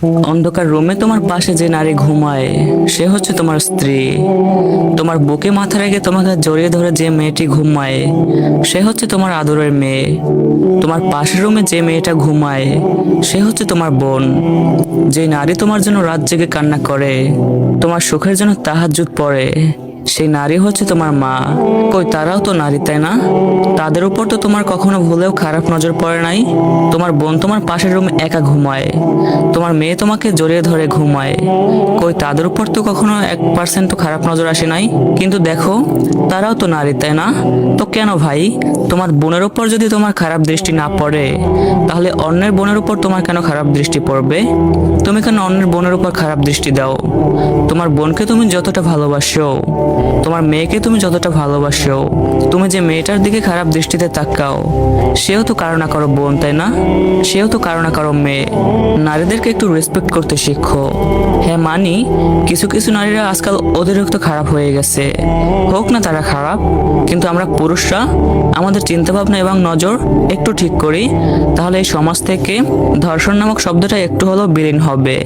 অন্ধকার রুমে তোমার পাশে যে নারী ঘুমায় সে হচ্ছে তোমার স্ত্রী। তোমার বুকে মাথা রেখে তোমাকে জড়িয়ে ধরে যে মেয়েটি ঘুমায় সে হচ্ছে তোমার আদরের মেয়ে। তোমার পাশের রুমে যে মেয়েটা ঘুমায় সে হচ্ছে তোমার বোন। যে নারী তোমার জন্য রাত জেগে কান্না করে, তোমার সুখের জন্য তাহাজ্জুদ পড়ে, সেই নারী হচ্ছে তোমার মা। কই তারাও তো নারী, তাই না? তাদের উপর তো তোমার কখনো ভুলেও খারাপ নজর পড়ে নাই। তোমার বোন তোমার পাশের রুমে একা ঘুমায়, তোমার মেয়ে তোমাকে জড়িয়ে ধরে ঘুমায়। কই তাদের উপর তো কখনো 1% তো খারাপ নজর আসে নাই। কিন্তু দেখো, তারাও তো নারী, তাই না? তো কেন ভাই, তোমার বোনের উপর যদি তোমার খারাপ দৃষ্টি না পড়ে, তাহলে অন্যের বোনের উপর তোমার কেন খারাপ দৃষ্টি পড়বে? তুমি কেন অন্যের বোনের উপর খারাপ দৃষ্টি দাও? তোমার বোনকে তুমি যতটা ভালোবাসো, তোমার মেয়েকে তুমি যতটা ভালোবাসো, তুমি যে মেয়েটার দিকে খারাপ দৃষ্টিতে তাকাও সেও তো কারো না কারো বোন, তাই না? সেও তো কারো না কারো মেয়ে। নারীদেরকে একটু রেসপেক্ট করতে শিখো। হ্যাঁ মানি, কিছু কিছু নারীরা আজকাল অতিরিক্ত খারাপ হয়ে গেছে, হোক না তারা খারাপ, কিন্তু আমরা পুরুষরা আমাদের চিন্তাভাবনা এবং নজর একটু ঠিক করি, তাহলে এই সমাজ থেকে ধর্ষণ নামক শব্দটা একটু হলেও বিলীন হবে।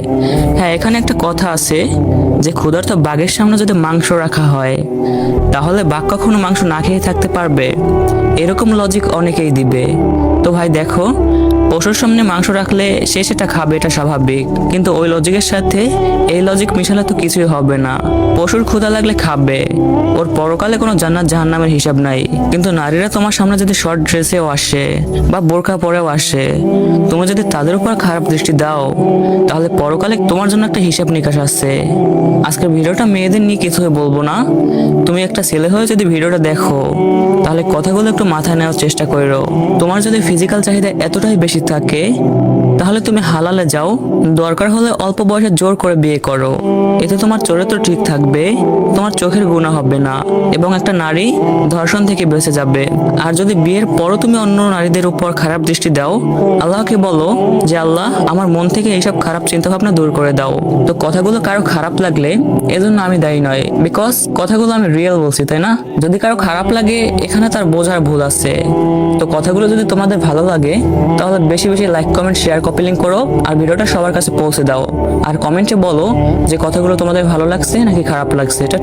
হ্যাঁ, এখানে একটা কথা আছে যে ক্ষুধার্ত বাঘের সামনে যদি মাংস রাখা হয় তাহলে বাঘ কখনো মাংস না খেয়ে থাকতে পারবে? এরকম লজিক অনেকেই দিবে। তো ভাই দেখো, পশুর সামনে মাংস রাখলে সে সেটা খাবে, এটা স্বাভাবিক, কিন্তু ওই লজিকের সাথে এই লজিক মিশালে তো কিছুই হবে না। পশুর ক্ষুধা লাগলে খাবে, ওর পরকালে কোনো জান্নাত জাহান্নামের হিসাব নাই। কিন্তু নারীরা তোমার সামনে যদি শর্ট ড্রেসেও আসে বা বোরকা পরেও আসে, তুমি যদি তাদের উপর খারাপ দৃষ্টি দাও তাহলে পরকালে তোমার জন্য একটা হিসাব নিকাশ আছে। আজকের ভিডিওটা মেয়েদের নিয়ে কিছুই বলবো না, তুমি একটা ছেলে হয়ে যদি ভিডিওটা দেখো তাহলে কথাগুলো একটু মাথায় নেওয়ার চেষ্টা করো। তোমার যদি ফিজিক্যাল চাহিদা এতটাই বেশি থাকে তাহলে তুমি হালালে যাও, দরকার হলে অল্প বয়সে জোর করে বিয়ে করো। এতে তোমার চরিত্র ঠিক থাকবে, তোমার চোখের গুণা হবে না, এবং একটা নারী ধর্ষণ থেকে বেঁচে যাবে। আর যদি বিয়ের পরও তুমি অন্য নারীদের উপর খারাপ দৃষ্টি দাও, আল্লাহকে বলো যে আল্লাহ আমার মন থেকে এইসব খারাপ চিন্তা ভাবনা দূর করে দাও। তো কথাগুলো কারো খারাপ লাগলে এজন্য আমি দায়ী নয়, বিকজ কথাগুলো আমি রিয়েল বলছি, তাই না? যদি কারো খারাপ লাগে এখানে তার বোঝার ভুল আছে। তো কথাগুলো যদি তোমাদের ভালো লাগে তাহলে বেশি বেশি like, comment, share, copy link করো আর ভিডিওটা সবার কাছে পৌঁছে দাও। আর কমেন্টে বলো যে কথাগুলো তোমাদের ভালো লাগছে নাকি খারাপ লাগছে। এটা